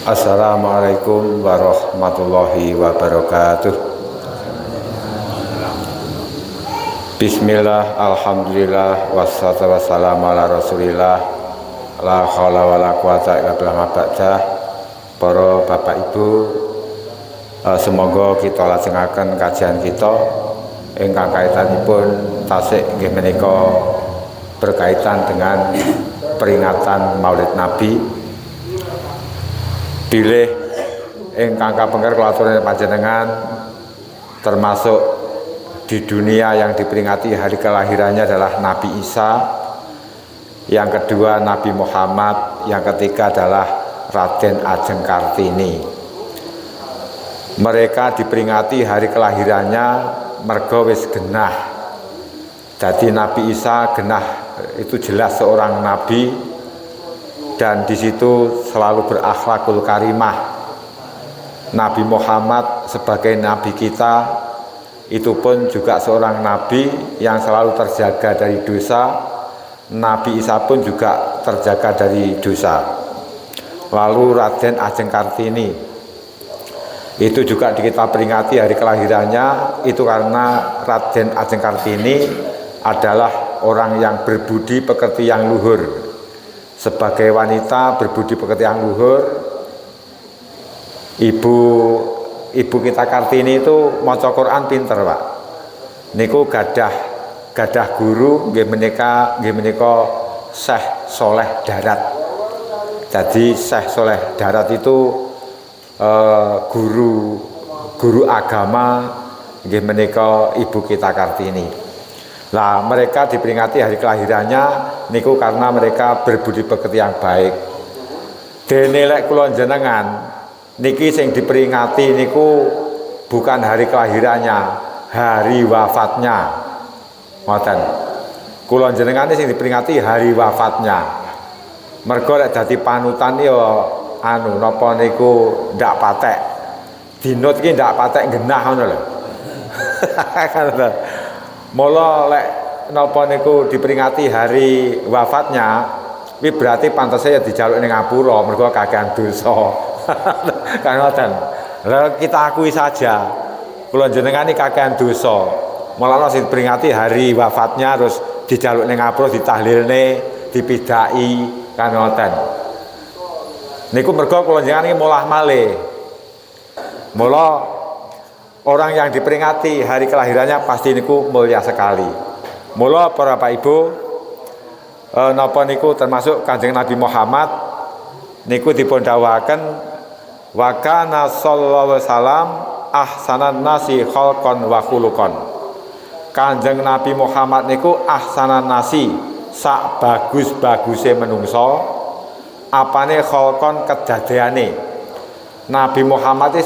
Assalamualaikum warahmatullahi wabarakatuh. Bismillah, alhamdulillah, wassalatu wassalamu ala rasulillah, la haula wa la quwata illa billah. Para bapak ibu, semoga kita lajengaken kajian kita ingkang kaitanipun tasik nggih menika berkaitan dengan peringatan Maulid Nabi. Bilih ingkang kapengker kula aturaken panjenengan, termasuk di dunia yang diperingati hari kelahirannya adalah Nabi Isa, yang kedua Nabi Muhammad, yang ketiga adalah Raden Ajeng Kartini. Mereka diperingati hari kelahirannya mergo wis genah. Jadi Nabi Isa genah itu jelas seorang nabi, dan di situ selalu berakhlakul karimah. Nabi Muhammad sebagai nabi kita itu pun juga seorang nabi yang selalu terjaga dari dosa. Nabi Isa pun juga terjaga dari dosa. Lalu Raden Ajeng Kartini itu juga kita peringati hari kelahirannya itu karena Raden Ajeng Kartini adalah orang yang berbudi pekerti yang luhur. Sebagai wanita berbudi pekerti yang luhur, ibu kita Kartini itu maca Quran pinter, Pak. Niku gadah guru nggih menika Syekh Soleh Darat. Jadi Syekh Soleh Darat itu guru agama nggih menika ibu kita Kartini. Nah, mereka diperingati hari kelahirannya niku karena mereka berbudi pekerti yang baik. Dene lek kula jenengan niki sing diperingati niku bukan hari kelahirannya, hari wafatnya. Ngoten. Kula jenengan sing diperingati hari wafatnya. Mergo lek dadi panutan ya napa niku ndak patek. Dinut iki ndak patek genah ngono lho. Mula lek napa niku diperingati hari wafatnya, kuwi berarti pantese ya dijaluk ning ngapura mergo kakehan dosa. Kan ngoten. Lah kita akui saja kula jenengan iki kakehan dosa. Mulane sing diperingati hari wafatnya terus dijaluk ning ngapura ditahlilne, dipidai kan ngoten. Niku mergo kula jenengan iki mulah malih. Mula orang yang diperingati hari kelahirannya pasti niku mulia sekali. Mula para Bapak Ibu, napa niku termasuk Kanjeng Nabi Muhammad niku dipun dawuhaken wa kana sallallahu alaihi wasallam ahsanan nasi khalqan wa khuluqan. Kanjeng Nabi Muhammad niku ahsanan nasi, sak bagus-baguse menungso, apane khalqan kedadeane. Nabi Muhammad iki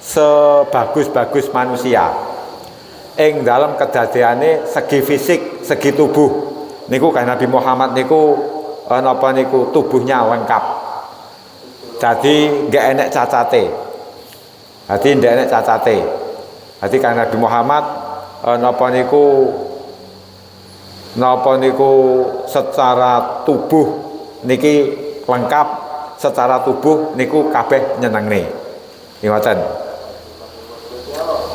sebagus-bagus manusia. Ing dalam kedadeane segi fisik, segi tubuh niku kan Nabi Muhammad niku tubuhnya lengkap. Jadi nggak enek cacate. Jadi kan Nabi Muhammad secara tubuh niki lengkap, secara tubuh niku kabeh nyenengne. Ngoten.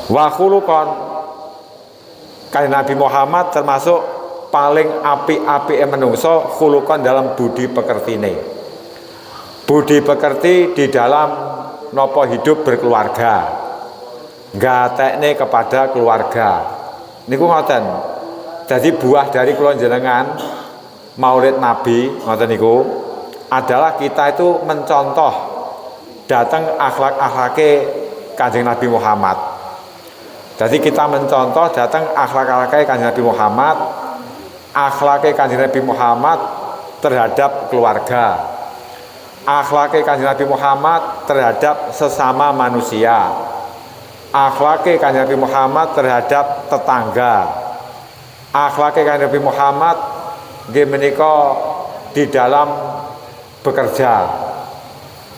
Wa khuluqan, Kanjeng Nabi Muhammad termasuk paling apik-apike menungso khuluqan dalam budi pekertine. Budi pekerti di dalam nopo hidup berkeluarga. Gatekne kepada keluarga. Niku ngoten. Jadi buah dari kula jenengan Maulid Nabi ngoten niku adalah kita itu mencontoh datang akhlak-akhlake Kanjeng Nabi Muhammad. Jadi kita mencontoh datang akhlak-akhlake Kanjeng Nabi Muhammad, akhlake Kanjeng Nabi Muhammad terhadap keluarga, akhlake Kanjeng Nabi Muhammad terhadap sesama manusia, akhlake Kanjeng Nabi Muhammad terhadap tetangga, akhlake Kanjeng Nabi Muhammad nggih menika di dalam bekerja,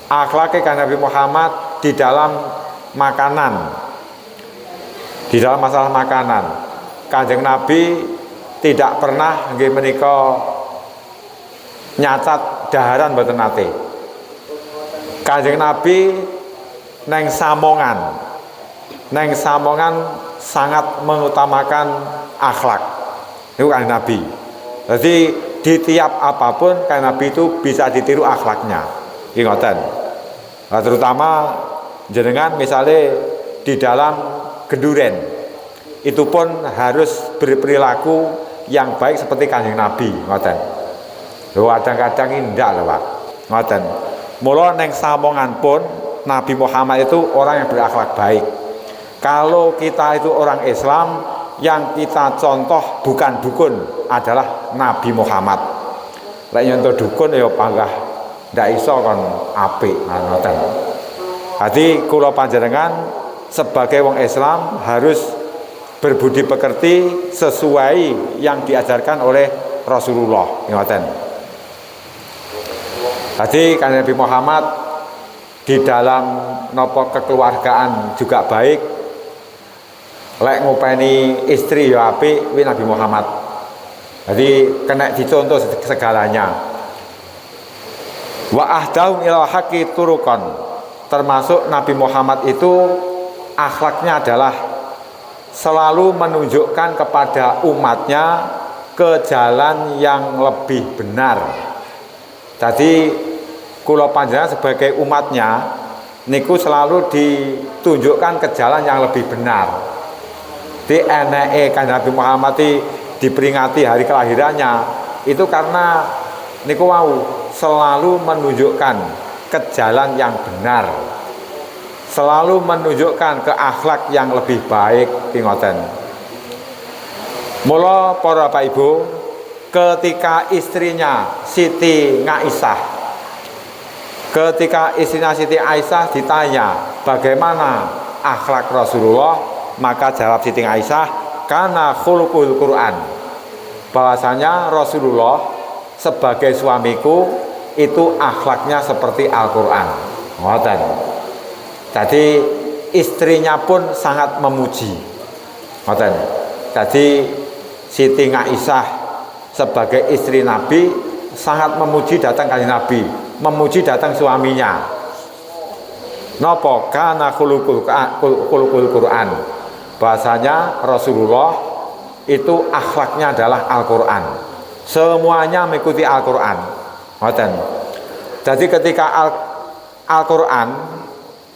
akhlake Kanjeng Nabi Muhammad di dalam makanan, di dalam masalah makanan. Kanjeng Nabi tidak pernah nggih menika nyacat daharan mboten nate. Kanjeng Nabi neng Samongan sangat mengutamakan akhlak. Itu Kanjeng Nabi. Jadi di tiap apapun Kanjeng Nabi itu bisa ditiru akhlaknya. Nggih ngoten. Nah, terutama jenengan misalnya di dalam genduren itu pun harus berperilaku yang baik seperti Kanjeng Nabi, ngoten. Lho kadang-kadang indah lho, Pak. Ngoten. Mula neng Samongan pun Nabi Muhammad itu orang yang berakhlak baik. Kalau kita itu orang Islam, yang kita contoh bukan dukun, adalah Nabi Muhammad. Lek nyontoh dukun ya panggah ndak iso kon apik ngoten. Dadi kula panjenengan sebagai wong Islam harus berbudi pekerti sesuai yang diajarkan oleh Rasulullah ngoten. Tadi kan Nabi Muhammad di dalam nopo kekeluargaan juga baik. Lek ngopeni istri ya apik kuwi Nabi Muhammad. Jadi kena dicontoh segalanya. Wa ahdaum ila haqqi turuqan. Termasuk Nabi Muhammad itu akhlaknya adalah selalu menunjukkan kepada umatnya ke jalan yang lebih benar. Jadi kula panjenengan sebagai umatnya niku selalu ditunjukkan ke jalan yang lebih benar. Di eneke Kanjeng Nabi Muhammad diperingati hari kelahirannya itu karena niku wau selalu menunjukkan ke jalan yang benar. Selalu menunjukkan ke akhlak yang lebih baik ngoten. Mula para Bapak Ibu, ketika istrinya Siti Aisyah ditanya bagaimana akhlak Rasulullah, maka jawab Siti Aisyah, kana khuluqul Quran. Bahwasanya Rasulullah sebagai suamiku itu akhlaknya seperti Al-Qur'an. Ngoten. Jadi istrinya pun sangat memuji. Ngoten. Jadi Siti Aisyah sebagai istri Nabi sangat memuji datang Kanjeng Nabi, memuji datang suaminya. Napa kana khuluqul Quran. Bahasanya Rasulullah itu akhlaknya adalah Al-Qur'an. Semuanya mengikuti Al-Qur'an. Ngoten. Jadi ketika Al-Qur'an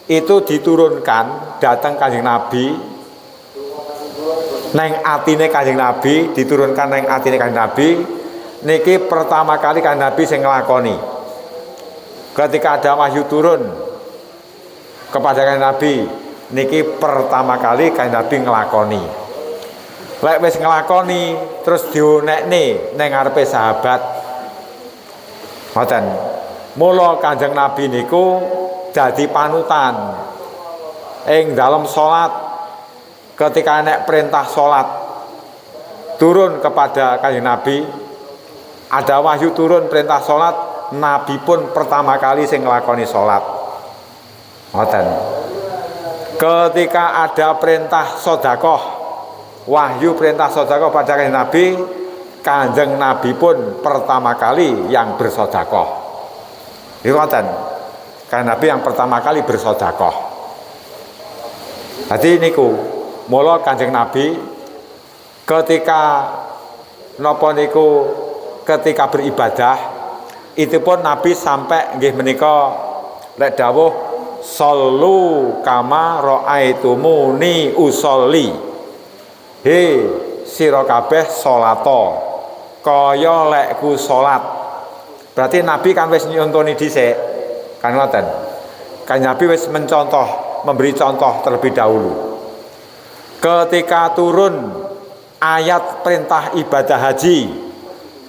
itu diturunkan datang Kanjeng Nabi neng atine Kanjeng Nabi, diturunkan neng atine Kanjeng Nabi niki pertama kali Kanjeng Nabi sing nglakoni. Ketika ada wahyu turun kepada Kanjeng Nabi niki pertama kali Kanjeng Nabi nglakoni. Lek wis nglakoni terus dionekne neng ngarepe sahabat. Ngoten. Mula Kanjeng Nabi niku dadi panutan ing dalam salat. Ketika nek perintah salat turun kepada Kanjeng Nabi, ada wahyu turun perintah salat, Nabi pun pertama kali sing nglakoni salat. Ngoten. Ketika ada perintah sedekah, wahyu perintah sedekah pada Kanjeng Nabi, Kanjeng Nabi pun pertama kali yang bersedekah. Iku ngoten. Kanjeng Nabi yang pertama kali bersedekah. Jadi niku mula Kanjeng Nabi ketika napa niku ketika beribadah itu pun Nabi sampai nggih menika lek dawuh sallu kama raaitumuni usolli. He sira kabeh salata kaya lekku salat. Berarti Nabi kan wis nyontoni dhisik. Kan ngoten. Kan Nabi wis mencontoh, memberi contoh terlebih dahulu. Ketika turun ayat perintah ibadah haji,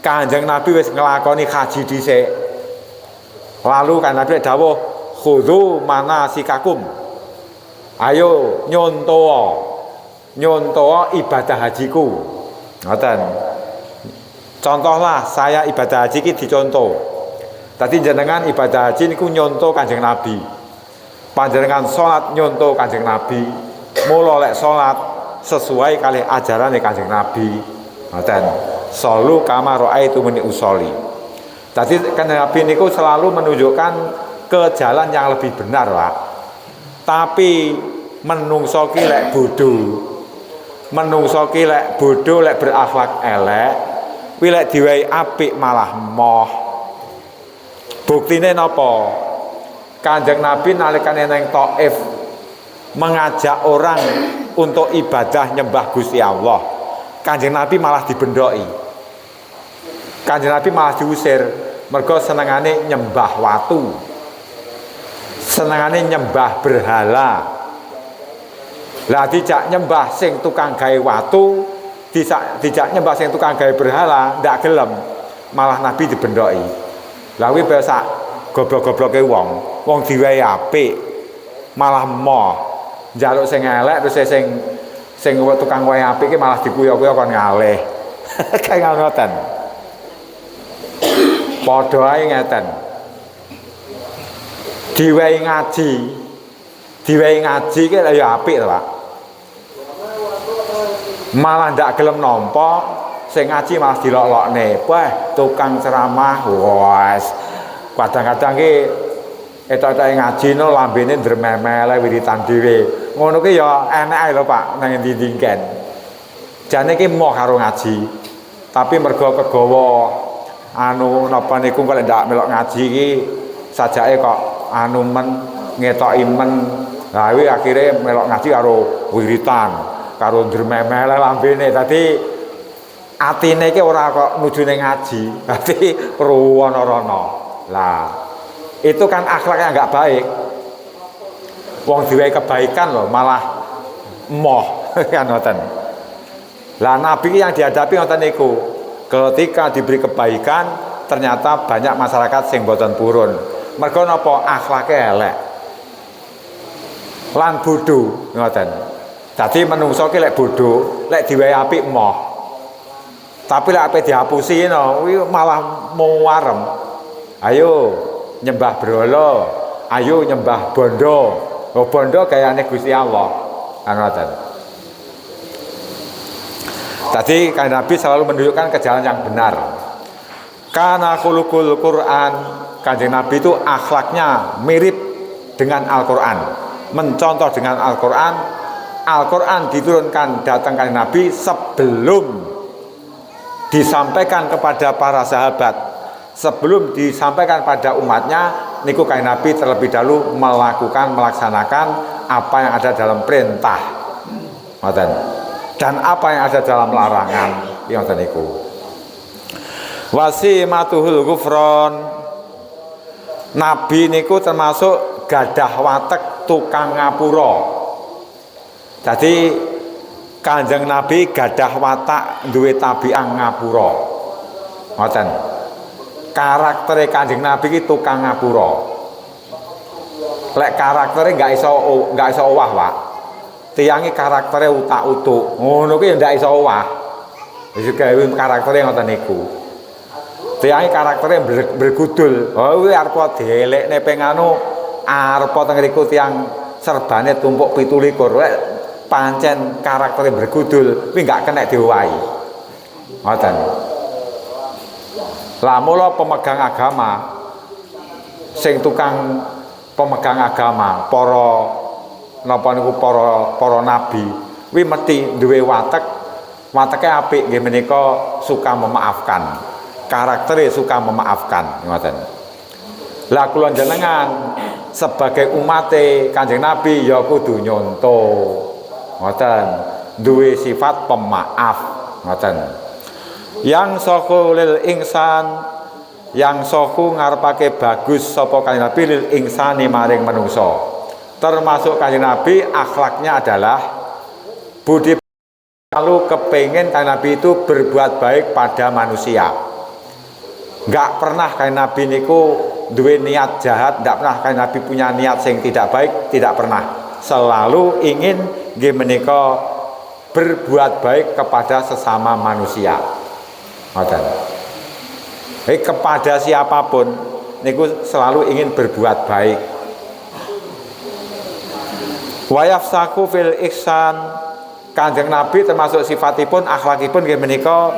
Kanjeng Nabi wis nglakoni haji dhisik. Lalu kan Nabi dawuh khudzu manasikakum. Ayo nyontoh ibadah hajiku. Ngoten. Contohlah saya ibadah haji iki dicontoh. Tadi jenengan ibadah haji niku nyontoh Kanjeng Nabi. Panjenengan salat nyontoh Kanjeng Nabi. Mula lek salat sesuai kali ajarane Kanjeng Nabi. Ngoten. Solu kama ra'aitumuni usolli. Jadi kan Nabi niku selalu menunjukkan ke jalan yang lebih benar, Pak. Tapi menungso ki lek bodho. Menungso ki lek bodho, lek berakhlak elek, kuwi lek diwehi apik malah moh. Buktine napa? Kanjeng Nabi nalikane nang Thaif mengajak orang untuk ibadah nyembah Gusti Allah. Kanjeng Nabi malah dibendoki. Kanjeng Nabi malah diusir mergo senengane nyembah watu. Senengane nyembah berhala. Lah dijak nyembah sing tukang gawe watu, dijak nyembah sing tukang gawe berhala, ndak gelem. Malah Nabi dibendoki. Lah kuwi biasa goblok-gobloke wong diwehi apik malah moh. Njaluk sing elek terus sing tukang wae apik ki malah dikuyo-kuyo kon ngalih. Kayak ngoten. Padha ae ngeten. Diwehi ngaji ki ya apik to, Pak. Malah ndak gelem nampa, sing ngaji malah dilok-lokne. Wah, tukang ceramah, wes. Kadang-kadang ki etok-etoke ngaji no lambene drememel wiritan dhewe. Ngono ki ya enak ae lho, Pak, nang ndi-ndi kan. Jane ki moh karo ngaji. Tapi mergo kegawa napa niku kok ndak melok ngaji ki sajake kok ngetoki men. Lah kuwi akhire melok ngaji karo wiritan, karo drememel lambene. Dadi atine ki ora kok nujune ngaji. Dadi ruwono-rono. Lah itu kan akhlak yang enggak baik. Wong diwehi kebaikan loh malah moh kan ngoten. Lah Nabi yang dihadapi ngoten niku. Ketika diberi kebaikan ternyata banyak masyarakat sing boten purun. Mergo napa akhlake elek. Lan bodho ngoten. Dadi menungso ki lek bodho, lek diwehi apik moh. Tapi lek ape dihapusi kuwi malah muwarem. Ayo nyembah berhala, ayo nyembah bondo. Oh, bondo gayane Gusti Allah. Ngoten. Tadi kan Nabi selalu menunjukkan ke jalan yang benar. Karena khuluqul Quran, Kanjeng Nabi itu akhlaknya mirip dengan Al-Quran, mencontoh dengan Al-Quran. Al-Quran diturunkan datang Kanjeng Nabi sebelum disampaikan kepada para sahabat, sebelum disampaikan pada umatnya. Niku Kanjeng Nabi terlebih dahulu melaksanakan apa yang ada dalam perintah, ngoten, dan apa yang ada dalam larangan, ngoten niku. Wasimatuhul ghufron. Nabi niku termasuk gadah watek tukang ngapura. Jadi Kanjeng Nabi gadah watak duwe tabiang ngapura. Ngoten. Karaktere Kanjeng Nabi ki tukang ngapura. Lek karaktere enggak iso owah, Pak. Tiyange karaktere utak-utuk. Ngono ki ndak iso owah. Wis gawe karaktere ngoten niku. Tiyange karaktere bergudul. Oh kuwi arep dielekne penganu arep teng ngriku tiyang serbane tumpuk 17. Lek pancen karaktere bergudul kuwi enggak kena diowahi. Ngoten. Lah mula pemegang agama sing tukang pemegang agama para napa niku para nabi kuwi mesti duwe wateke apik nggih menika suka memaafkan. Karaktere suka memaafkan ngoten. Lah kula jenengan sebagai umate Kanjeng Nabi ya kudu nyonto ngoten, duwe sifat pemaaf ngoten. Yang sohu lil ingsan, yang sohu ngarepake bagus sapa Kanjeng Nabi lil insani maring manungsa. Termasuk Kanjeng Nabi akhlaknya adalah budi selalu kepengen Kanjeng Nabi itu berbuat baik pada manusia. Enggak pernah Kanjeng Nabi niku duwe niat jahat, enggak pernah Kanjeng Nabi punya niat sing tidak baik, tidak pernah. Selalu ingin nggih menika berbuat baik kepada sesama manusia. Kepada siapapun niku selalu ingin berbuat baik. Wayafsaku fil ihsan. Kanjeng Nabi termasuk sifatipun akhlakipun nggih menika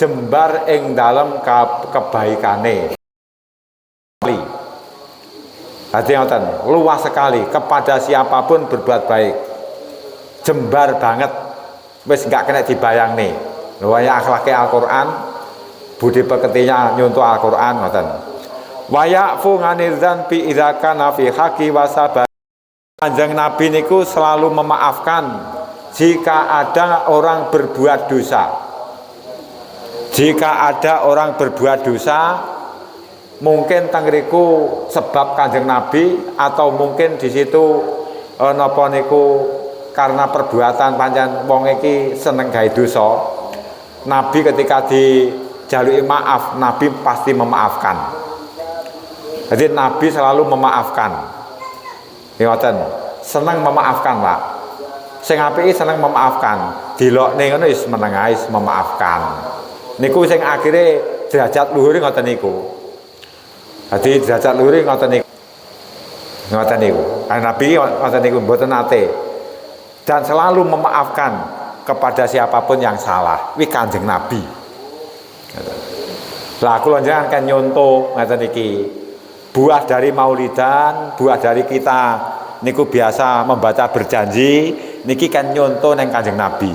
jembar ing dalem kebaikane. Hati ngoten, luas sekali kepada siapapun berbuat baik. Jembar banget, wis gak kena dibayang nih. Waya akhlake Al-Quran, budi pekertinya nyuntuh Al-Quran ngoten. Waya fu nganizan pi idzakan fi haqi wasabat. Kanjeng Nabi niku selalu memaafkan jika ada orang berbuat dosa. Jika ada orang berbuat dosa, mungkin tengriku sebab Kanjeng Nabi atau mungkin di situ napa niku karena perbuatan pancen wong iki seneng gawe dosa. Nabi ketika dijaluki maaf, Nabi pasti memaafkan. Jadi Nabi selalu memaafkan. Ngoten, seneng memaafkan, Pak. Sing apik seneng memaafkan. Dilokne ngono wis meneng ae memaafkan. Niku sing akhire derajat luhur ngoten niku. Jadi derajat luhur ngoten niku. Ngoten niku. Nabi ngoten niku mboten nate. Dan selalu memaafkan kepada siapapun yang salah. Wi Kanjeng Nabi. Lah kula njenengan kan nyonto ngoten iki. Buah dari maulidan, buah dari kita niku biasa membaca berjanji, niki kan nyonto neng Kanjeng Nabi.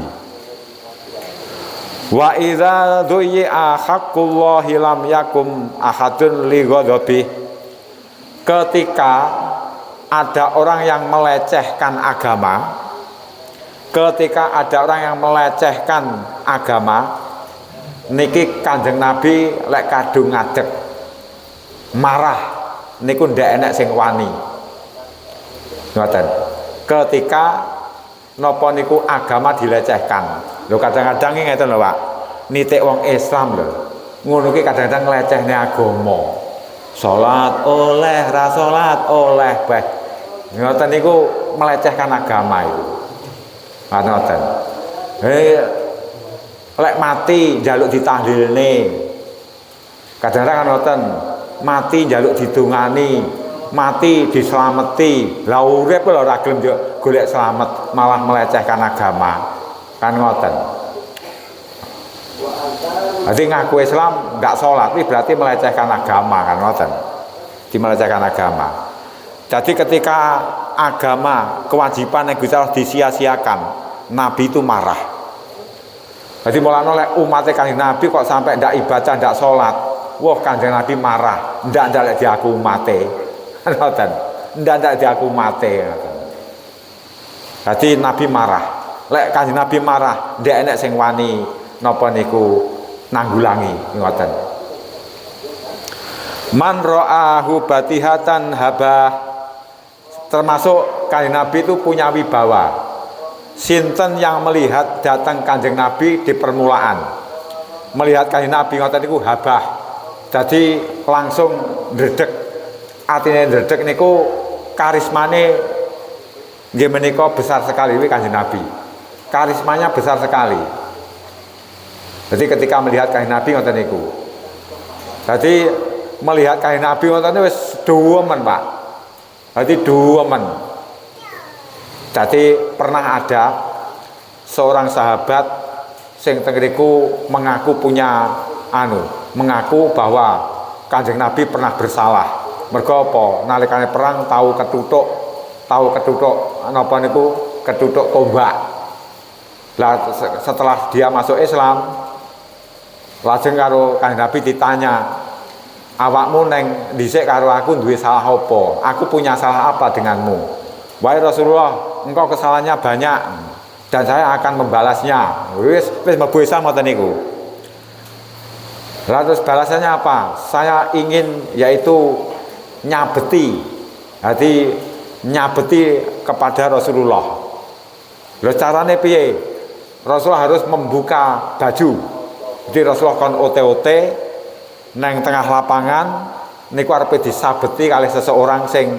Wa idza du'i'a haqqullahi lam yakum ahadun li ghadabi. Ketika ada orang yang melecehkan agama, ketika ada orang yang melecehkan agama, niki Kanjeng Nabi lek kadung ngadeg marah niku ndak enek sing wani. Ngoten. Ketika napa niku agama dilecehkan. Lho kadang-kadang ngeten lho, Pak. Nitik wong Islam lho. Ngono ki kadang-kadang nglecehne agama. Salat oleh, ra salat oleh bae. Ngoten niku melecehkan agama itu. Ngoten. Lek mati njaluk ditahlilne. Kadang-kadang ngoten, mati njaluk didongani, mati dislameti. Lah urip lho ora gelem golek slamet, malah melecehkan agama. Kan ngoten. Jadi ngaku Islam enggak sholat, itu berarti melecehkan agama, kan ngoten. Melecehkan agama. Jadi ketika agama, kewajiban yang Gusti Allah disia-siakan, Nabi itu marah. Jadi mulane oleh umat Kanjeng Nabi kok sampai ndak ibadah, ndak sholat, wah Kanjeng Nabi marah, ndak diaku umate. Kan ngoten. Ndak diaku umate. Jadi Nabi marah. Lek Kanjeng Nabi marah, ndek enek sing wani napa niku nanggulangi ngoten. Man ra'ahu batihatan habah. Termasuk Kanjeng Nabi itu punya wibawa. Sinten yang melihat datang Kanjeng Nabi di permulaan, melihat Kanjeng Nabi ngoten niku habah. Jadi langsung ndredeg. Atine ndredeg niku karismane nggih menika besar sekali wi Kanjeng Nabi. Karismanya besar sekali. Jadi ketika melihat Kanjeng Nabi ngoten niku. Jadi melihat Kanjeng Nabi ngoten wis duwemen, Pak. Jadi duwemen. Jadi pernah ada seorang sahabat sing tengriku mengaku punya mengaku bahwa Kanjeng Nabi pernah bersalah. Mergo apa? Nalikane perang tahu ketutuk napa niku ketutuk tombak. Lah setelah dia masuk Islam, lajeng karo Kanjeng Nabi ditanya, awakmu neng dhisik karo aku duwe salah apa? Aku punya salah apa denganmu? Wahai Rasulullah, engkau kesalahannya banyak dan saya akan membalasnya. Wis mlebu Islam ngoten niku. Lah terus balasannya apa? Saya ingin yaitu nyabeti. Jadi nyabeti kepada Rasulullah. Lho carane piye? Rasulullah harus membuka baju. Jadi Rasulullah kon ote-ote neng tengah lapangan niku arepe disabeti kalih seseorang sing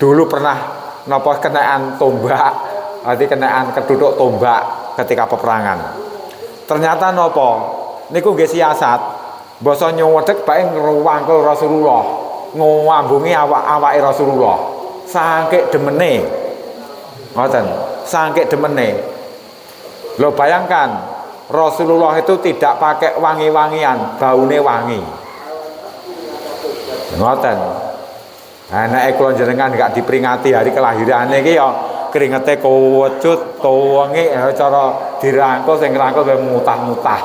dulu pernah napa kenaan tombak, arti kenaan ketutuk tombak ketika peperangan. Ternyata napa niku nggih siasat. Basa nyuwedeg bae ngruwangkul Rasulullah, ngambungi awake Rasulullah. Saking demene. Ngoten, saking demene. Lo bayangkan Rasulullah itu tidak pakai wangi-wangian, baunya wangi. Ngoten. Nek kula jenengan gak diperingati hari kelahirannya iki ya keringete kewecut, tuwengi cara dirangkul sing ngrangkul mutah-mutah.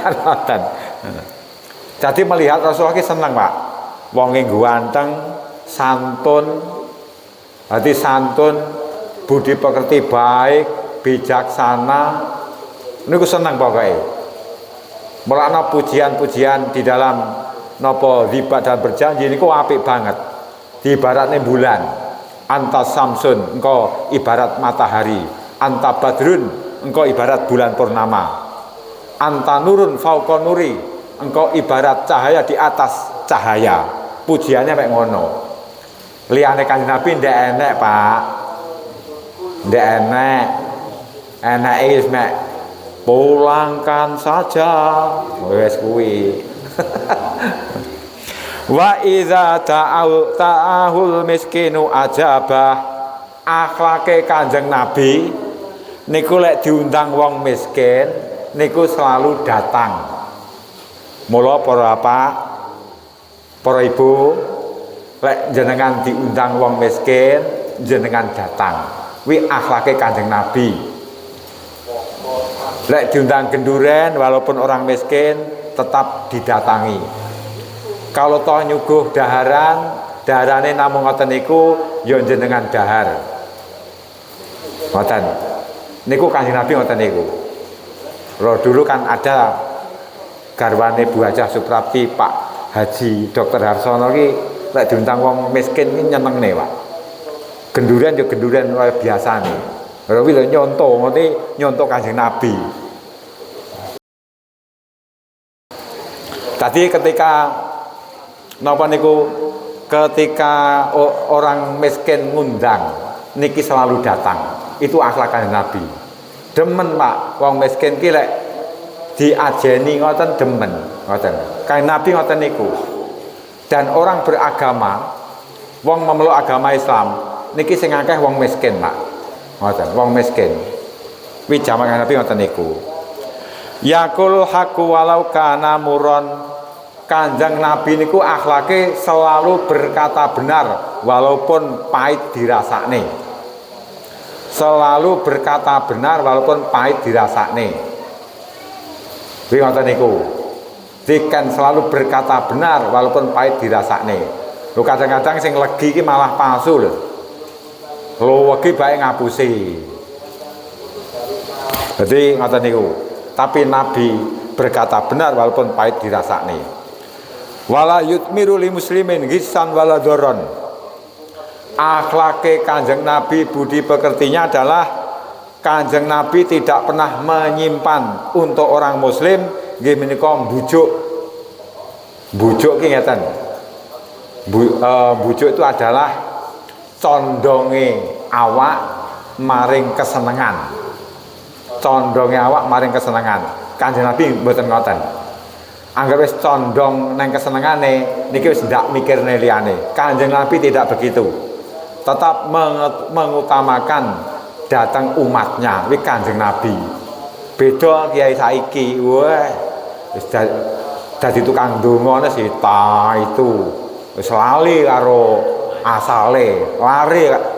Ngoten. Jadi melihat Rasulullah ki seneng, Pak. Wong ganteng, santun. Hati santun, budi pekerti baik, bijaksana. Niku seneng pokoke. Mulane pujian-pujian di dalam napa ribat dan berjanji niku apik banget. Diibaratne bulan, anta samsun, engkau ibarat matahari, anta badrun, engkau ibarat bulan purnama, anta nurun fauqa nuri, engkau ibarat cahaya di atas cahaya. Pujiannya mek ngono. Liyane Kanjeng Nabi ndak enek, Pak. Ndak enek. Enake wis mek pulangkan saja. Wis kuwi. Wa idza ta'ahul miskinu ajabah. Akhlake Kanjeng Nabi niku lek diundang wong miskin niku selalu datang. Mula para bapak, para ibu, lek jenengan diundang wong miskin jenengan datang. Wi akhlake Kanjeng Nabi. Lek diundang genduren walaupun orang miskin tetap didatangi. Kalau toh nyuguh daharane namung ngoten niku ya jenengan dahar. Ngoten. Niku Kanjeng Nabi ngoten niku. Lho dulu kan ada garwane Bu Hajah Suprapti Pak Haji Dr. Harsono ki lek diundang wong miskin ki nyenengne, Pak. Genduren ya genduren kaya biasane. Lha kuwi lho nyonto Kanjeng Nabi. Tadi ketika orang miskin ngundang niki selalu datang. Itu akhlak Kanjeng Nabi. Demen, Pak, wong miskin ki lek diajeni ngoten demen, ngoten. Kanjeng Nabi ngoten niku. Dan orang beragama, wong memeluk agama Islam, niki sing akeh wong miskin, Pak. Ngoten, wong miskin. Wi jamak Kanjeng Nabi ngoten niku. Yaqul haqqu walau kana muron. Kanjeng Nabi niku akhlake selalu berkata benar walaupun pahit dirasakne. Selalu berkata benar walaupun pahit dirasakne. Kuwi ngoten niku. Diken selalu berkata benar walaupun pahit dirasakne. Lho kadang-kadang sing legi iki malah palsu lho. Lho legi bae ngapusi. Jadi ngoten niku. Tapi Nabi berkata benar walaupun pahit dirasakne. Wala yutmiru li muslimin ghisan wala doron. Akhlake Kanjeng Nabi, budi pekertinya adalah Kanjeng Nabi tidak pernah menyimpan untuk orang muslim nggih menika bujuk. Bujuk ki ngeten. Bujuk itu adalah condonge awak maring kesenengan. Condonge awak maring kesenengan. Kanjeng Nabi mboten ngoten. Anggap wis condong neng kesenengane niki wis ndak mikirne liyane. Kanjeng Nabi tidak begitu. Tetap mengutamakan datang umatnya, wi Kanjeng Nabi. Beda kiai saiki, wah wis dadi tukang ndonga sih ta itu. Wis lali karo asale,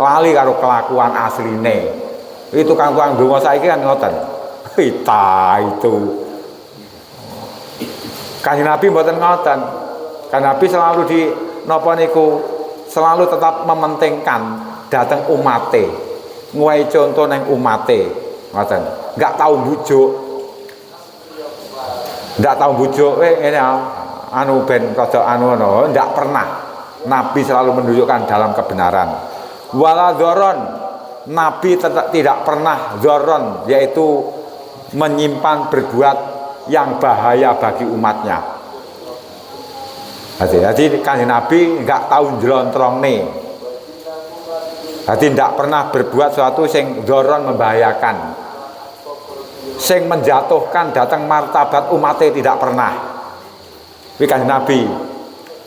lali karo kelakuan asline. Itu tukang ndonga saiki kan ngoten. Ta itu. Kanjeng Nabi mboten ngoten. Kanjeng Nabi selalu di napa niku selalu tetap mementingkan datang umate. Nguwahi contoh neng umate. Ngoten. Enggak tahu bujuk. Enggak tahu bujuk ngene anu ben rada anu ngono, enggak pernah. Nabi selalu menunjukkan dalam kebenaran. Wala dzoron. Nabi tidak pernah dzoron, yaitu menyimpan berbuat yang bahaya bagi umatnya. Jadi Kanjeng Nabi enggak tahu njlontrone. Jadi tidak pernah berbuat sesuatu sing doron membahayakan, sing menjatuhkan datang martabat umatnya tidak pernah. Kuwi Kanjeng Nabi.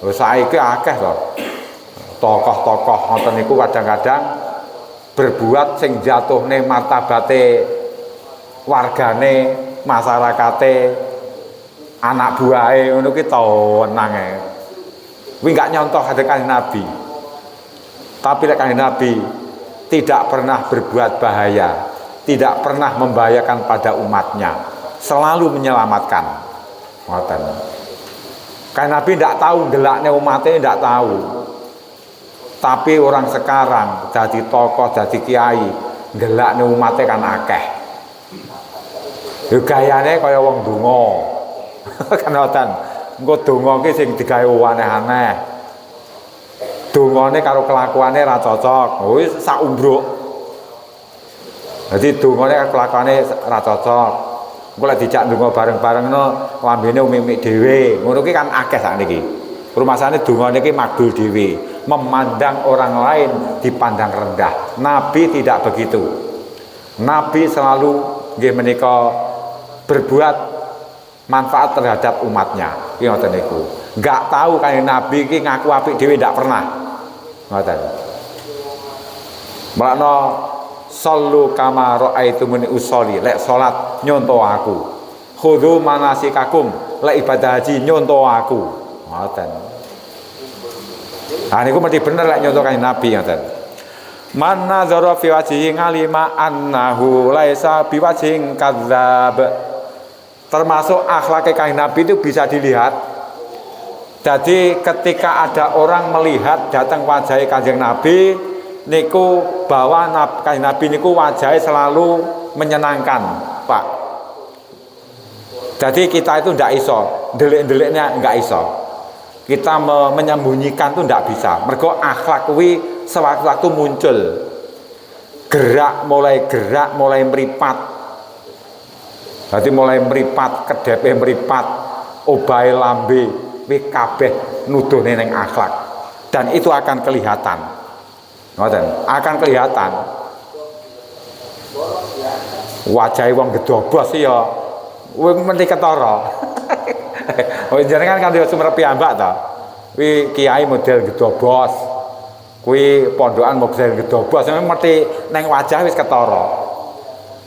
Saiki akeh to. Tokoh-tokoh ngoten niku kadang-kadang berbuat sing jatuhne martabate wargane masyarakate anak buahe ngono ki tenang ae. Kuwi gak nyontoh hadis Kanjeng Nabi. Tapi Kanjeng Nabi tidak pernah berbuat bahaya, tidak pernah membahayakan pada umatnya, selalu menyelamatkan. Ngoten. Kanjeng Nabi tidak tahu gelaknya umatnya, tidak tahu. Tapi orang sekarang jadi tokoh, jadi kiai, gelaknya umatnya kan akeh. Yo gayane kaya wong donga. Kan ngoten. Engko donga ki sing digawe aneh-aneh. Dongane karo kelakuane ra cocok. Wis sak umbruk. Dadi dongane karo kelakuane ra cocok. Engko lek dijak donga bareng-barengno lambene umik-umik dhewe. Ngono ki kan akeh sakniki. Rumasane dongane ki makbul dhewe, memandang orang lain dipandang rendah. Nabi tidak begitu. Nabi selalu nggih menika berbuat manfaat terhadap umatnya. Ki ngoten niku. Enggak tahu Kanjeng Nabi ki ngaku apik dhewe ndak pernah. Ngoten. Makna sallu kama raaitumuni usolli, lek salat nyontoh aku. Khudhu manasikakum, lek ibadah haji nyontoh aku. Ngoten. Nah niku mesti bener lek nyontoh Kanjeng Nabi ngoten. Man nazara fi wajhihi ngalima annahu laisa biwajhin kadzdzab. Termasuk akhlak Kanjeng Nabi itu bisa dilihat. Jadi ketika ada orang melihat datang wajah Kanjeng Nabi niku bahwa Kanjeng Nabi niku wajahnya selalu menyenangkan, Pak. Jadi kita itu ndak iso, delik-deliknya nggak iso. Kita menyembunyikan itu ndak bisa. Mergo akhlak kuwi sewaktu-waktu muncul. Gerak mulai meripat. Berarti mulai meripat, kedepe meripat, obahe lambe, wis kabeh nuduhne ning akhlak. Dan itu akan kelihatan. Ngoten, akan kelihatan. Wajahe wong gedobos ya mesti ketara. Jenengan kan yo sumerep piyambak ta. Kuwi kiai model gedobos. Kuwi pondokan model gedobos, mesti ning wajah wis ketara.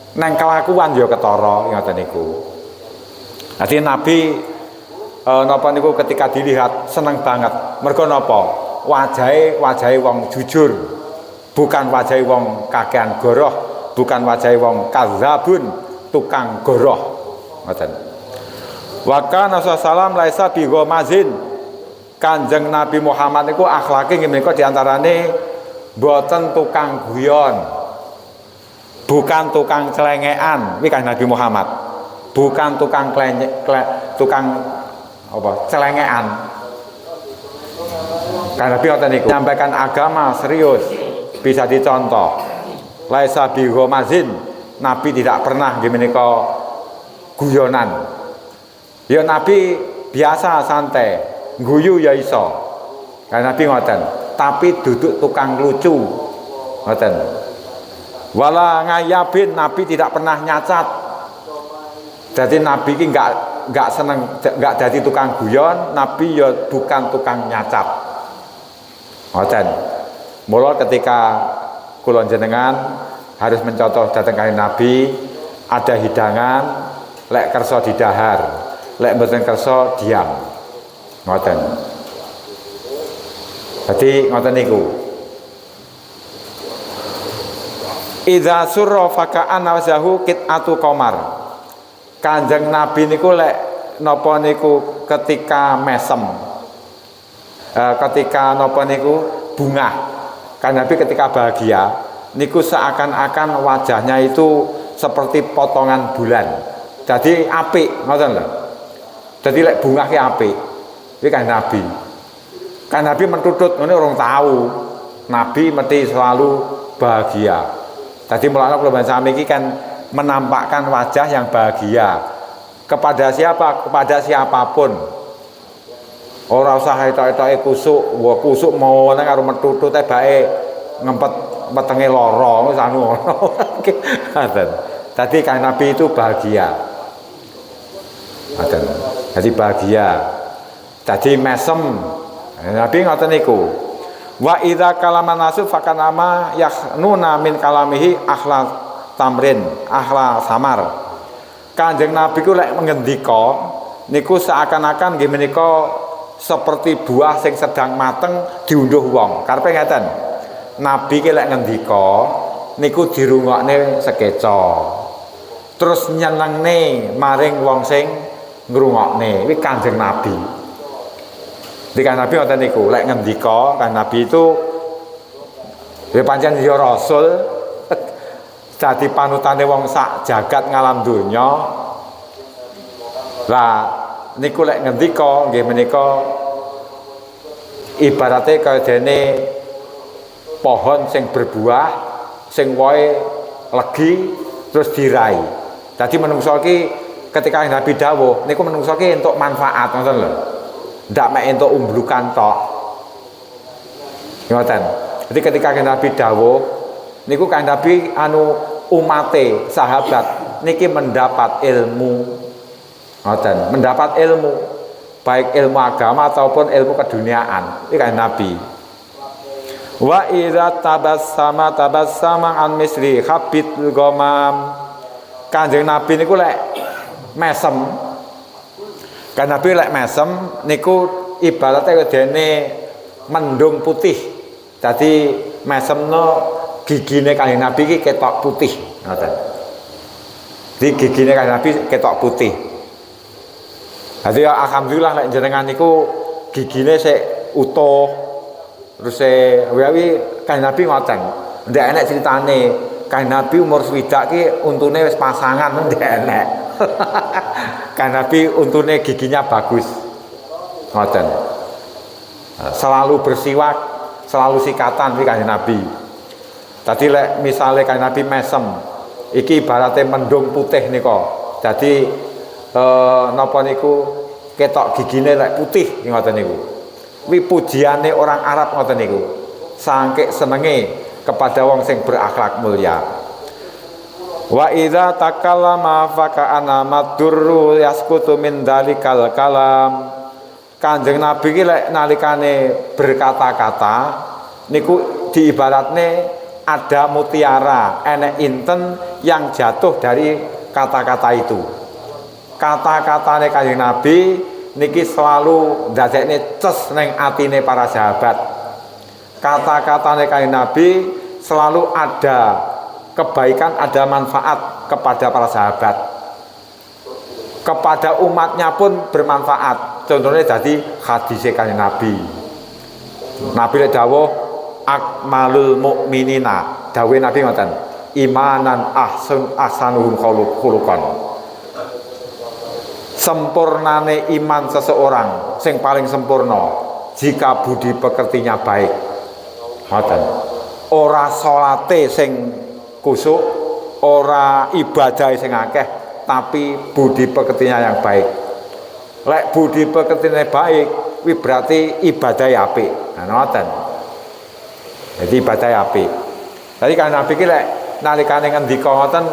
Nang kelakuan ya ketara ngoten niku. Dadi Nabi napa niku ketika dilihat seneng banget. Mergo napa? Wajahe wong jujur. Bukan wajahe wong kakean goroh, bukan wajahe wong kadzabun, tukang goroh. Ngoten. Wa kana sallallahu laisa bi ghamazin. Kanjeng Nabi Muhammad niku akhlake nggih menika diantarane boten tukang guyon. Bukan tukang celengean, iki kan Nabi Muhammad. Bukan tukang celengean. Kan Nabi ngoten niku. Menyampaikan agama serius, bisa dicontoh. Laisa bi ghamazin, Nabi tidak pernah nggih menika guyonan. Ya Nabi biasa santai, guyu ya iso. Kan Nabi ngoten, tapi duduk tukang lucu. Ngoten. Wala ngayabin, Nabi tidak pernah nyacat. Jadi Nabi ini enggak seneng, enggak jadi tukang guyon. Nabi ya bukan tukang nyacat. Ngoten. Mula ketika kula jenengan harus mencontoh dateng Kanjeng Nabi, ada hidangan, lek kersa didahar, lek mboten kersa diam. Ngoten. Jadi ngoten niku. Idza surra faka'an wajahu qit'atu qamar. Kanjeng Nabi niku lek napa niku ketika mesem. Ketika napa niku bungah. Kanjeng Nabi ketika bahagia niku seakan-akan wajahnya itu seperti potongan bulan. Jadi apik, ngoten lho. Jadi lek bungah ki apik. Iki Kanjeng Nabi. Kanjeng Nabi mentutut ngene orang tahu. Nabi mesti selalu bahagia. Tadi mulanya kalau sami ini kan menampakkan wajah yang bahagia kepada siapa? Kepada siapapun. Ora usah etok-etoke kusuk, wah kusuk mau nang karo metutut bae ngempet wetenge lara wis anu ngono. Tadi kan Nabi itu bahagia. Ngoten. Jadi bahagia. Jadi mesem. Nabi ngoten niku. Wa idza kalama nasu fakanama yakhnuna min kalamihi akhla tamrin, akhla samar. Kanjeng Nabi ku lek ngendika niku seakan-akan nggih menika seperti buah sing sedang mateng diunduh wong. Karepe ngeten. Nabi ki lek ngendika niku dirungokne sekeca. Terus nyenengne maring wong sing ngrungokne. Kuwi Kanjeng Nabi. Di Kanjeng Nabi ngoten niku, lek ngendika Kanjeng Nabi itu ya pancen ya rasul dadi panutane wong sak jagat ngalam donya. Lah niku lek ngendika nggih menika ibarate kaya dene pohon sing berbuah sing wohe legi terus dirai. Dadi menungso iki ketika Nabi dawuh niku menungso iki entuk manfaat ngoten lho. Ndak mek entuk umblukan tok. Ngoten. Jadi ketika Nabi dawuh niku kan Nabi umate sahabat niki mendapat ilmu, ngoten, mendapat ilmu baik ilmu agama ataupun ilmu keduniaan. Iki kan Nabi. Wa idza tabassama an misli habit ghamam. Kanjeng Nabi niku lek mesem. Kan Nabi lek mesem niku ibaratnya dene mendung putih. Jadi mesemno gigine Kanjeng Nabi iki ketok putih, ngoten. Di gigine Kanjeng Nabi ketok putih. Jadi alhamdulillah lek jenengan niku gigine sik utuh. Terus wiwi Kanjeng Nabi ngoten. Ndak enek critane Kanjeng Nabi umur swidak ki untune wis pasangan ndak enek. Kanjeng Nabi untune giginya bagus. Ngoten. Selalu bersiwak, selalu sikatan iki Kanjeng Nabi. Tadi lek misale Kanjeng Nabi mesem, iki ibarate mendung putih nika. Jadi napa niku ketok gigine lek putih ngoten niku. Kuwi pujiane orang Arab ngoten niku. Sangke senenge kepada wong sing berakhlak mulia. Wa idza takallama fa ka'ana madurru yaskutu min dalikal kalam. Kanjeng Nabi ki lek nalikane berkata-kata niku diibaratne ada mutiara, enek inten yang jatuh dari kata-kata itu. Kata-katane Kanjeng Nabi niki selalu ndadekne ces ning atine para sahabat. Kata-katane Kanjeng Nabi selalu ada kebaikan, ada manfaat kepada para sahabat. Kepada umatnya pun bermanfaat. Contohnya jadi hadis Kanjeng Nabi. Nabi lek dawuh akmalul mukminina, dawuh Nabi ngoten, imanan ahsanuhum khuluqan. Sempurnane iman seseorang sing paling sempurna jika budi pekertinya baik. Ngoten. Ora salate sing kusuk, ora ibadah sing akeh, tapi budi pekertinya yang baik. Lek budi pekertinya baik, kuwi berarti ibadah apik. Nah, ngoten. Jadi ibadah apik. Tadi kan Nabi ki lek nalikane ngendika ngoten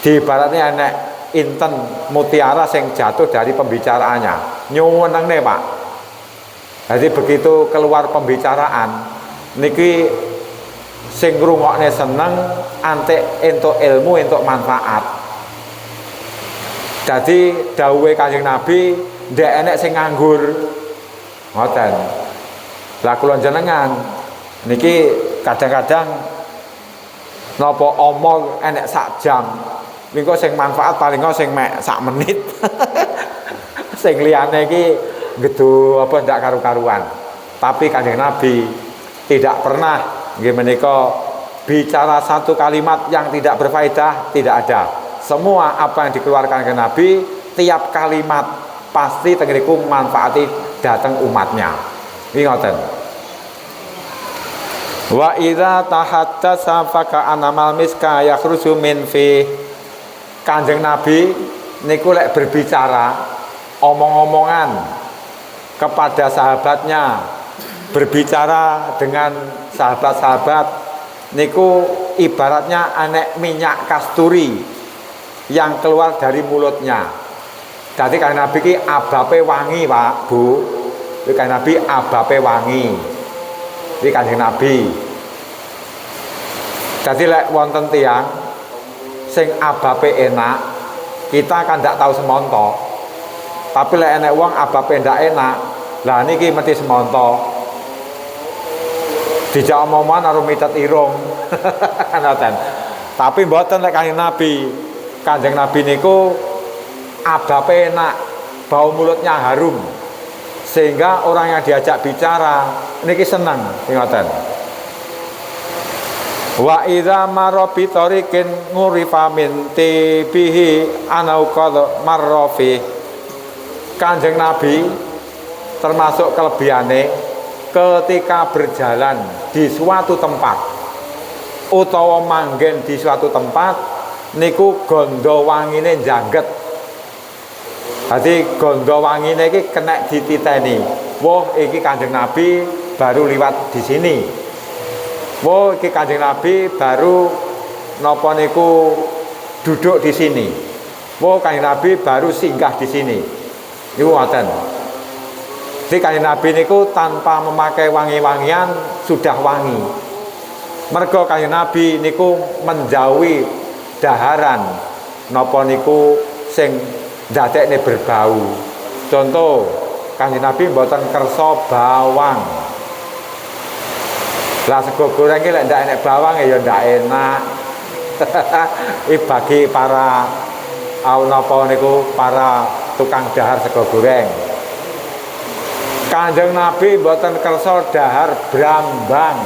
diibaratne enek inten mutiara sing jatuh dari pembicaraannya. Nyuwunenge, Pak. Jadi begitu keluar pembicaraan niki sing ngrungokne seneng, antek entuk ilmu, entuk manfaat. Jadi dawuhe Kanjeng Nabi ndek enek sing nganggur. Ngoten. Lah kula jenengan niki kadang-kadang napa omong enek sak jam. Mengko sing manfaat paling sing mek sak menit. Sing liyane iki gedu apa ndak karu-karuan. Tapi Kanjeng Nabi tidak pernah nggih menika bicara satu kalimat yang tidak berfaedah, tidak ada. Semua apa yang dikeluarkan ke Nabi, tiap kalimat pasti tengeriku manfaati datang umatnya. Iki ngoten. Wa idza tahaddasa fa ka'anamal miska yakhruju min fi. Kanjeng Nabi niku lek berbicara omong-omongan kepada sahabatnya, berbicara dengan sahabat-sahabat niku ibaratnya anek minyak kasturi yang keluar dari mulutnya. Jadi Kanjeng Nabi ki abape wangi, Pak, Bu. Iki Kanjeng Nabi abape wangi. Iki Kanjeng Nabi. Jadi lek wonten tiyang sing abape enak Kita kan ndak tahu semonto. Tapi lek enek wong abape ndak enak, lah niki mesti semonto. Dijak omongan karo mitet irung. Ngoten. Tapi mboten lek Kanjeng Nabi. Kanjeng Nabi niku abape enak, bau mulutnya harum. Sehingga orang yang diajak bicara niki senang, ngoten. Wa idza marra bi tariqin ngurifa min tibihi anau qad marrafi. Kanjeng Nabi termasuk kelebihane ketika berjalan di suatu tempat utawa manggen di suatu tempat niku gondo wangine njangget. Dadi gondo wangine iki kena dititeni. Wah, iki Kanjeng Nabi baru liwat di sini. Wah, iki Kanjeng Nabi baru napa niku duduk di sini. Wah, Kanjeng Nabi baru singgah di sini. Niku ngoten. Jadi Kanjeng Nabi niku tanpa memakai wangi-wangian sudah wangi. Mergo Kanjeng Nabi niku menjauhi daharan napa niku sing ndadekne berbau. Contoh, Kanjeng Nabi mboten kersa bawang. Lah sego goreng iki lek ndak enek bawang ya ndak enak. Iki bagi para napa niku para tukang dahar sego goreng. Kanjeng Nabi mboten kersa dahar brambang.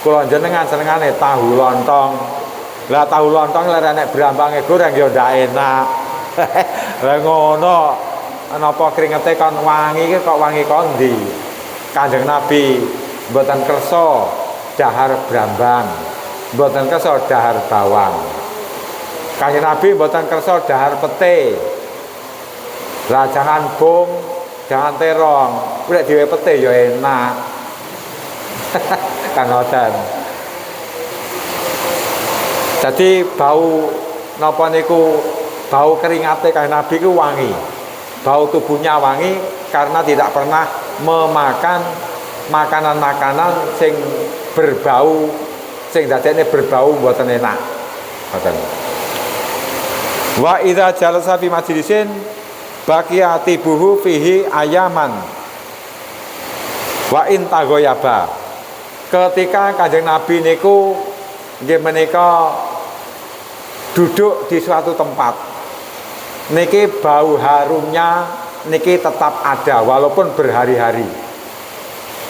Kula jenengan senengane tahu lontong. Lah tahu lontong lek enek brambange goreng ya ndak enak. Lah ngono napa kringete kon wangi iki kok wangi kondi. Kanjeng Nabi mboten kersa dahar brambang, mboten kersa dahar bawang. Kanjeng Nabi mboten kersa dahar pete. Lah jangan bom, jangan terong. Lek dhewe pete ya enak. Kan ngoten. Jadi bau napa niku bau keringate Kanjeng Nabi ku wangi. Bau tubuhnya wangi karena tidak pernah memakan makanan-makanan sing berbau, sing dadekne berbau mboten enak. Ngoten. Wa idza jalasa fi majlisin baqiyati buhu fihi ayaman. Wa in tagoyaba. Ketika Kanjeng Nabi niku nggih menika duduk di suatu tempat. Niki bau harumnya niki tetap ada walaupun berhari-hari.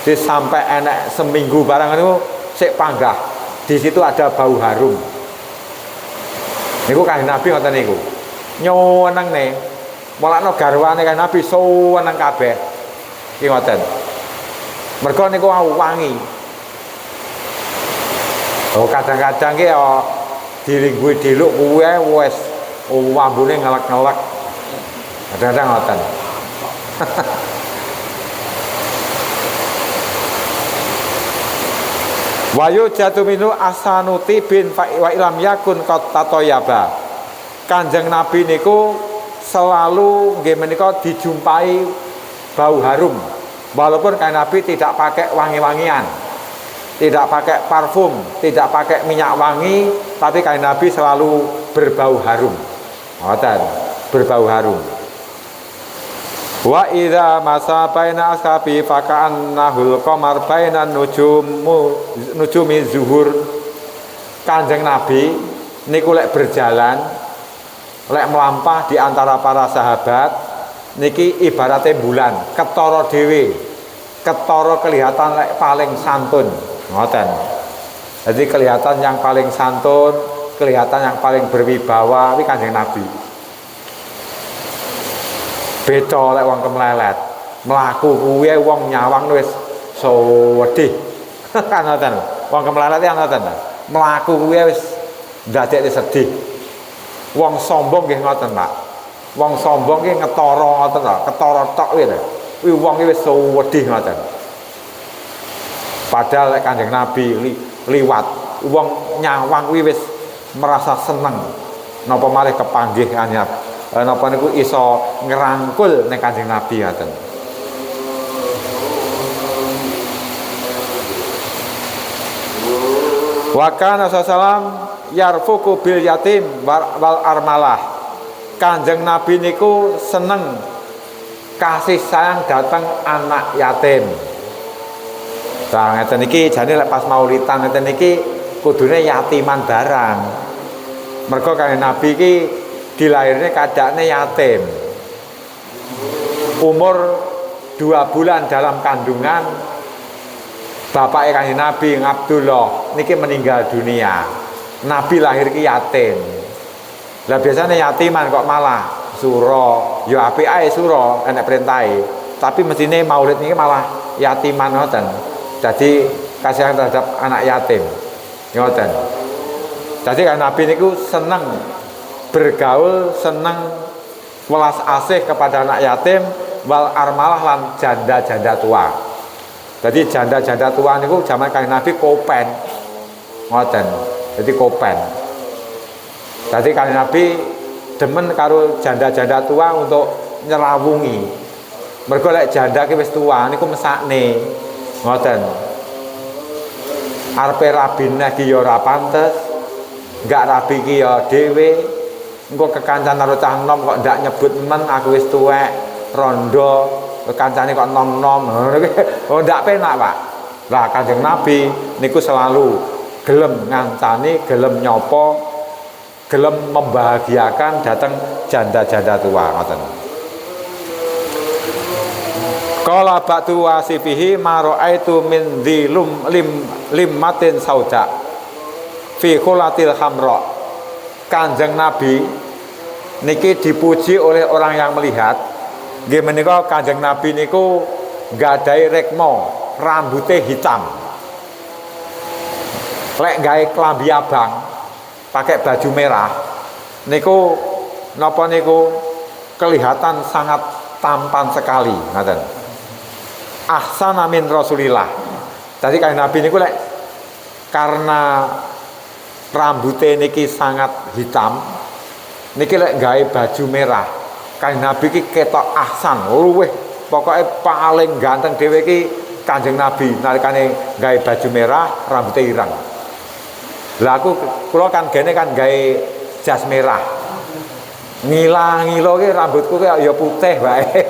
Jadi sampai enek seminggu barang itu sik panggah. Di situ ada bau harum. Niku Kanjeng Nabi ngoten niku. Nyuwenengne mulakno garwane Kanjeng Nabi suweneng kabeh. Iki ngoten. Mergo niku wangi. Oh kadang-kadang ki dilingguhi diluk kuwe wis wambune ngelek-ngelek. Kadang-kadang ngoten. Wayu jatuh minu asanuti bin wa ilam yakun qad tatoyaba. Kanjeng Nabi niku selalu nggih menika dijumpai bau harum. Walaupun Kanjeng Nabi tidak pakai wangi-wangian, tidak pakai parfum, tidak pakai minyak wangi, tapi Kanjeng Nabi selalu berbau harum. Ngoten, berbau harum. Wa idza masa baina ashabi faka'annahul qamar baina nujumi zuhur. Kanjeng Nabi niku lek berjalan, lek melampah di antara para sahabat niki ibaratnya bulan, ketara dhewe. Ketara kelihatan lek paling santun. Ngoten. Jadi kelihatan yang paling santun, kelihatan yang paling berwibawa kuwi Kanjeng Nabi. Beda lek wong kemlelet. Mlaku kuwi wong nyawang wis sedih. Kan ngoten. Wong kemlelet iki ngoten. Mlaku kuwi wis ndadekne sedih. Wong sombong nggih ngoten, Pak. Wong sombong ki ngetara ngoten lho, ketara tok kuwi lho. Kuwi wong wis sedih ngoten. Padahal lek Kanjeng Nabi liwat, wong nyawang kuwi wis merasa seneng. Napa malih kepanggih anyar. Napa niku iso ngerangkul ning Kanjeng Nabi ngoten. Wa kana sallam yarfuku bil yatim wal armalah. Kanjeng Nabi niku seneng kasih sayang datang anak yatim. Nah, ngeten iki jane lek pas maulidan ngeten iki kudune yatiman barang. Mergo Kanjeng Nabi iki dilahirne kadakne yatim. Umur 2 bulan dalam kandungan bapak Kanjeng Nabi Abdullah niki meninggal dunia. Nabi lahir ki yatim. Lah biasanya yatiman kok malah suro, ya apik ae suro enek perintahe. Tapi mestine maulid niki malah yatiman ngoten. Jadi kasihan terhadap anak yatim. Ngoten. Jadi kan Nabi niku seneng bergaul, seneng welas asih kepada anak yatim wal armalah lan janda-janda tua. Jadi janda-janda tua niku zaman Kanjeng Nabi kopen. Ngoten. Jadi kopen. Jadi Kanjeng Nabi demen karo janda-janda tua untuk nyerawungi. Mergo lek janda ki wis tua niku mesakne. Ngoten. Arepe rabine ki ya ora pantes. Enggak rabi ki ya dhewe. Engko kekancan karo cah nom kok ndak nyebut men aku wis tuwek, rondo, kancane kok nom-nom. Oh ndak penak, Pak. Lah Kanjeng Nabi niku selalu gelem ngancani, gelem nyopo, gelem membahagiakan datang janda-janda tua ngoten. Qala ba'du wasifihi ma ra'aitu min dhilum limmatin sauda fi khulatil hamra. Kanjeng Nabi niki dipuji oleh orang yang melihat. Nggih menika Kanjeng Nabi niku nggadahi rekmo, rambutnya hitam. Lek gawe klambi abang pakai baju merah niku napa niku kelihatan sangat tampan sekali ngaten. Ahsana min Rasulillah. Jadi Kanjeng Nabi niku lek karena rambutnya niki sangat hitam niki lek gawe baju merah Kanjeng Nabi ki ketok ahsan luweh pokoknya paling ganteng dhewe ki Kanjeng Nabi nalikane gawe baju merah rambutnya ireng. Lah kula kan gene kan gawe jas merah. Ngilang-ngilo ki rambutku ki ya putih wae.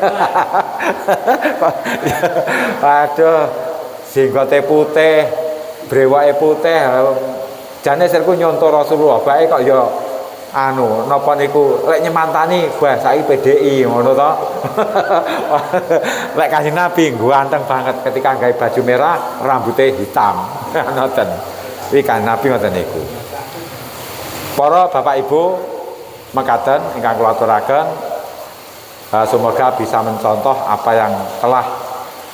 Aduh, jenggote putih, brewake putih. Jane sirku nyonto Rasulullah bae kok ya anu napa niku lek nyemantani bahasai PDI ngono to. Lek Kanjeng Nabi ganteng banget ketika gawe baju merah, rambutnya hitam. Ngoten. Iki kan Nabi ngoten niku. Para Bapak Ibu mekaten ingkang kula aturaken semoga bisa mencontoh apa yang telah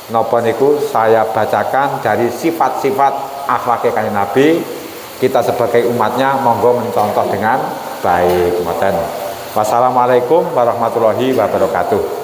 napa niku saya bacakan dari sifat-sifat akhlak Kanjeng Nabi. Kita sebagai umatnya monggo mencontoh dengan baik. Wassalamualaikum warahmatullahi wabarakatuh.